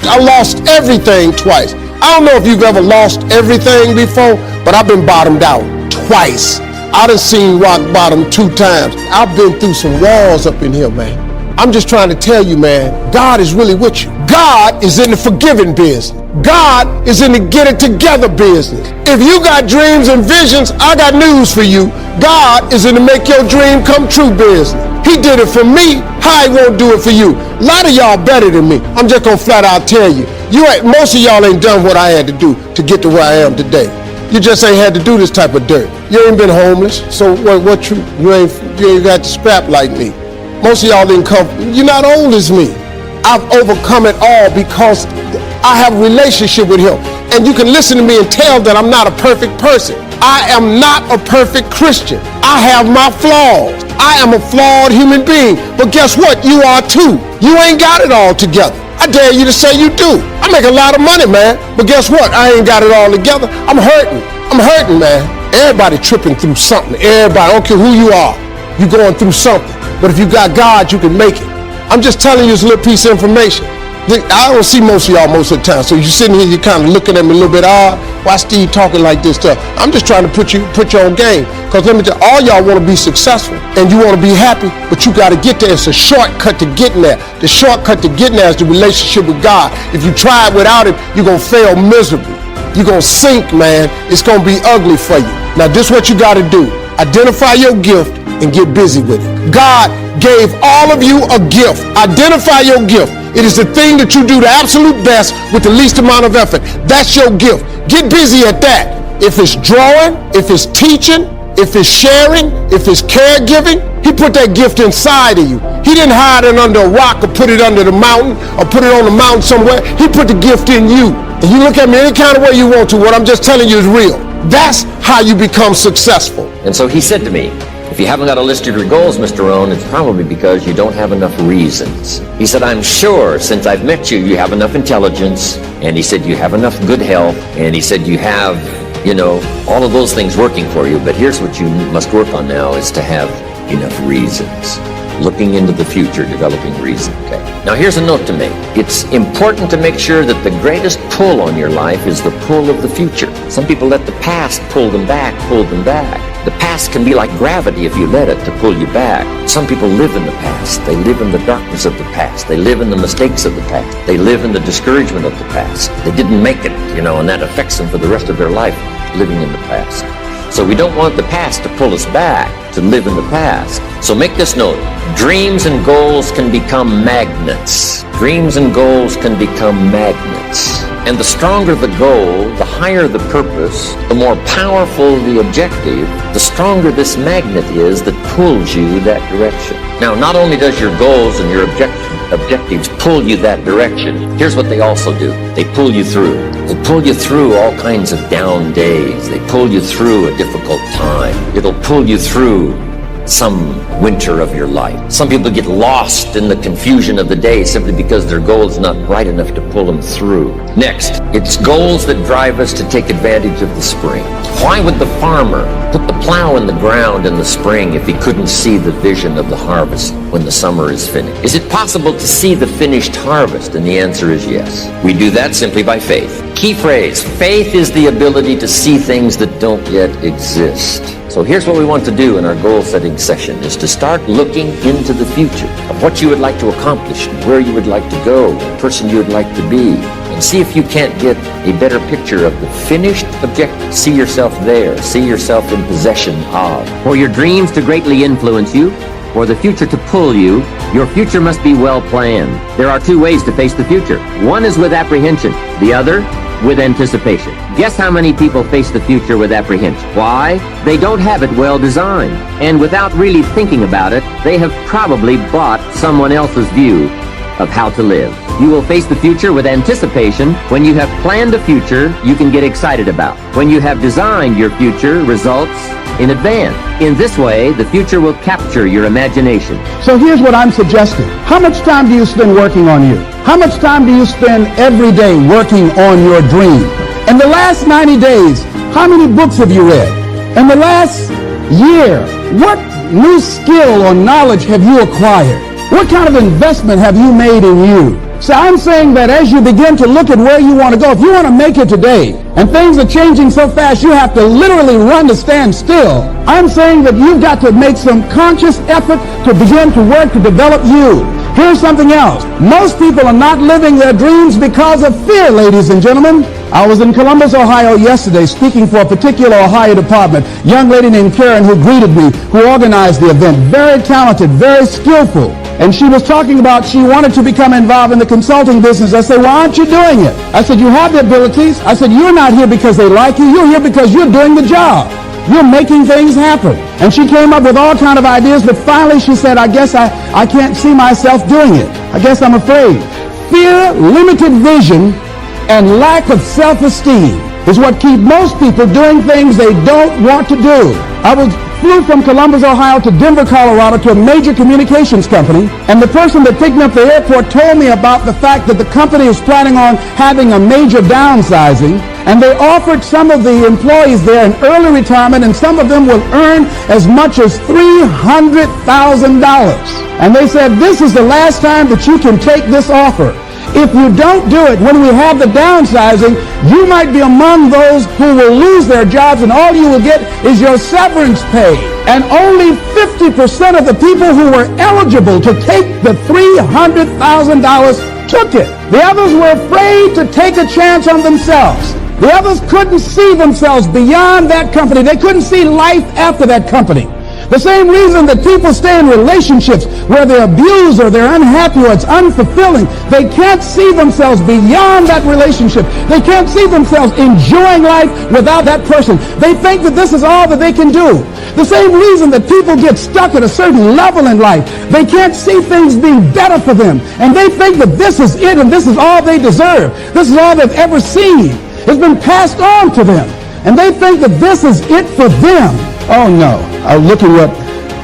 I lost everything twice. I don't know if you've ever lost everything before, but I've been bottomed out twice. I done seen rock bottom 2 times. I've been through some walls up in here, man. I'm just trying to tell you, man, God is really with you. God is in the forgiving business. God is in the get it together business. If you got dreams and visions, I got news for you. God is in the make your dream come true business. He did it for me. How he won't do it for you? A lot of y'all better than me. I'm just gonna flat out tell you. Most of y'all ain't done what I had to do to get to where I am today. You just ain't had to do this type of dirt. You ain't been homeless, so what you ain't got to scrap like me. Most of y'all didn't come, you're not old as me. I've overcome it all because I have a relationship with him. And you can listen to me and tell that I'm not a perfect person. I am not a perfect Christian. I have my flaws. I am a flawed human being. But guess what? You are too. You ain't got it all together. I dare you to say you do. I make a lot of money, man. But guess what? I ain't got it all together. I'm hurting, man. Everybody tripping through something. Everybody, I don't care who you are. You're going through something. But if you got God, you can make it. I'm just telling you this little piece of information. I don't see most of y'all most of the time. So you're sitting here, you're kind of looking at me a little bit odd. Why Steve talking like this stuff? I'm just trying to put you on game. Because let me tell you, all y'all want to be successful and you want to be happy, but you got to get there. It's a shortcut to getting there. The shortcut to getting there is the relationship with God. If you try it without it, you're going to fail miserably. You're going to sink, man. It's going to be ugly for you. Now, this is what you got to do. Identify your gift and get busy with it. God gave all of you a gift. Identify your gift. It is the thing that you do the absolute best with the least amount of effort. That's your gift. Get busy at that. If it's drawing, if it's teaching, if it's sharing, if it's caregiving, he put that gift inside of you. He didn't hide it under a rock or put it under the mountain or put it on the mountain somewhere. He put the gift in you. And you look at me any kind of way you want to. What I'm just telling you is real. That's how you become successful. And so he said to me, if you haven't got a list of your goals, Mr. Rohn, it's probably because you don't have enough reasons. He said, I'm sure since I've met you, you have enough intelligence. And he said, you have enough good health. And he said, you have, all of those things working for you. But here's what you must work on now is to have enough reasons. Looking into the future, developing reason. Okay. Now here's a note to make. It's important to make sure that the greatest pull on your life is the pull of the future. Some people let the past pull them back. The past can be like gravity if you let it to pull you back. Some people live in the past. They live in the darkness of the past. They live in the mistakes of the past. They live in the discouragement of the past. They didn't make it, and that affects them for the rest of their life, living in the past. So we don't want the past to pull us back to live in the past. So make this note. Dreams and goals can become magnets. Dreams and goals can become magnets. And the stronger the goal, the higher the purpose, the more powerful the objective, the stronger this magnet is that pulls you that direction. Now, not only does your goals and your objectives pull you that direction, here's what they also do. They pull you through. They pull you through all kinds of down days. They pull you through a difficult time. It'll pull you through some winter of your life. Some people get lost in the confusion of the day simply because their goal is not bright enough to pull them through. Next, it's goals that drive us to take advantage of the spring. Why would the farmer put the plow in the ground in the spring if he couldn't see the vision of the harvest when the summer is finished? Is it possible to see the finished harvest? And the answer is yes. We do that simply by faith. Key phrase, faith is the ability to see things that don't yet exist. So here's what we want to do in our goal setting session is to start looking into the future of what you would like to accomplish, where you would like to go, the person you would like to be, and see if you can't get a better picture of the finished objective. See yourself there. See yourself in possession of. For your dreams to greatly influence you, for the future to pull you, your future must be well planned. There are 2 ways to face the future. One is with apprehension. The other with anticipation. Guess how many people face the future with apprehension? Why? They don't have it well designed. And without really thinking about it, they have probably bought someone else's view of how to live. You will face the future with anticipation when you have planned a future you can get excited about. When you have designed your future results in advance. In this way, the future will capture your imagination. So here's what I'm suggesting. How much time do you spend working on you? How much time do you spend every day working on your dream? In the last 90 days, how many books have you read? In the last year, what new skill or knowledge have you acquired? What kind of investment have you made in you? So I'm saying that as you begin to look at where you want to go, if you want to make it today, and things are changing so fast you have to literally run to stand still, I'm saying that you've got to make some conscious effort to begin to work to develop you. Here's something else. Most people are not living their dreams because of fear, ladies and gentlemen. I was in Columbus, Ohio yesterday speaking for a particular Ohio department. Young lady named Karen who greeted me, who organized the event. Very talented, very skillful. And she was talking about she wanted to become involved in the consulting business. I said, why aren't you doing it? I said, you have the abilities. I said, you're not here because they like you. You're here because you're doing the job. You're making things happen. And she came up with all kind of ideas, but finally she said, I guess I can't see myself doing it. I guess I'm afraid. Fear, limited vision, and lack of self-esteem is what keep most people doing things they don't want to do. I flew from Columbus, Ohio to Denver, Colorado to a major communications company, and the person that picked me up at the airport told me about the fact that the company is planning on having a major downsizing, and they offered some of the employees there an early retirement, and some of them will earn as much as $300,000. And they said, this is the last time that you can take this offer. If you don't do it when we have the downsizing, you might be among those who will lose their jobs, and all you will get is your severance pay. And only 50% of the people who were eligible to take the $300,000 took it. The others were afraid to take a chance on themselves. The others couldn't see themselves beyond that company. They couldn't see life after that company. The same reason that people stay in relationships where they're abused or they're unhappy or it's unfulfilling. They can't see themselves beyond that relationship. They can't see themselves enjoying life without that person. They think that this is all that they can do. The same reason that people get stuck at a certain level in life. They can't see things being better for them. And they think that this is it and this is all they deserve. This is all they've ever seen. It's been passed on to them. And they think that this is it for them. Oh no. I look at what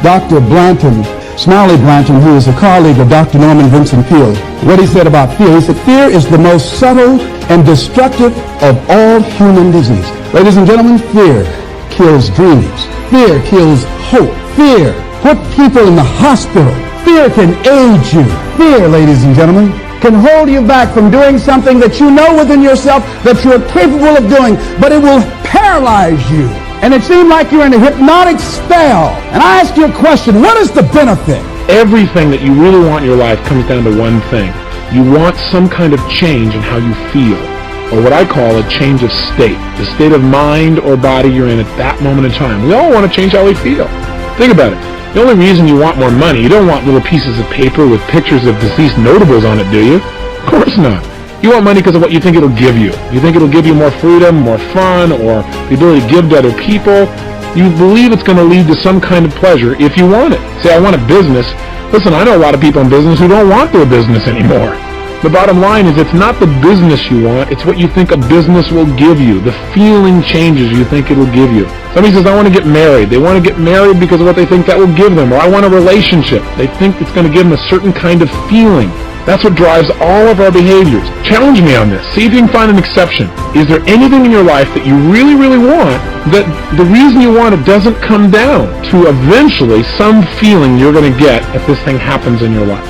Dr. Blanton, Smiley Blanton, who is a colleague of Dr. Norman Vincent Peale, what he said about fear. He said, fear is the most subtle and destructive of all human disease. Ladies and gentlemen, fear kills dreams. Fear kills hope. Fear puts people in the hospital. Fear can age you. Fear, ladies and gentlemen, can hold you back from doing something that you know within yourself that you're capable of doing, but it will paralyze you. And it seemed like you're in a hypnotic spell. And I ask you a question, what is the benefit? Everything that you really want in your life comes down to one thing. You want some kind of change in how you feel, or what I call a change of state, the state of mind or body you're in at that moment in time. We all want to change how we feel. Think about it. The only reason you want more money, you don't want little pieces of paper with pictures of deceased notables on it, do you? Of course not. You want money because of what you think it'll give you. You think it'll give you more freedom, more fun, or the ability to give to other people. You believe it's going to lead to some kind of pleasure if you want it. Say, I want a business. Listen, I know a lot of people in business who don't want their business anymore. The bottom line is it's not the business you want, it's what you think a business will give you, the feeling changes you think it will give you. Somebody says, I want to get married. They want to get married because of what they think that will give them. Or I want a relationship. They think it's going to give them a certain kind of feeling. That's what drives all of our behaviors. Challenge me on this. See if you can find an exception. Is there anything in your life that you really, really want that the reason you want it doesn't come down to eventually some feeling you're going to get if this thing happens in your life?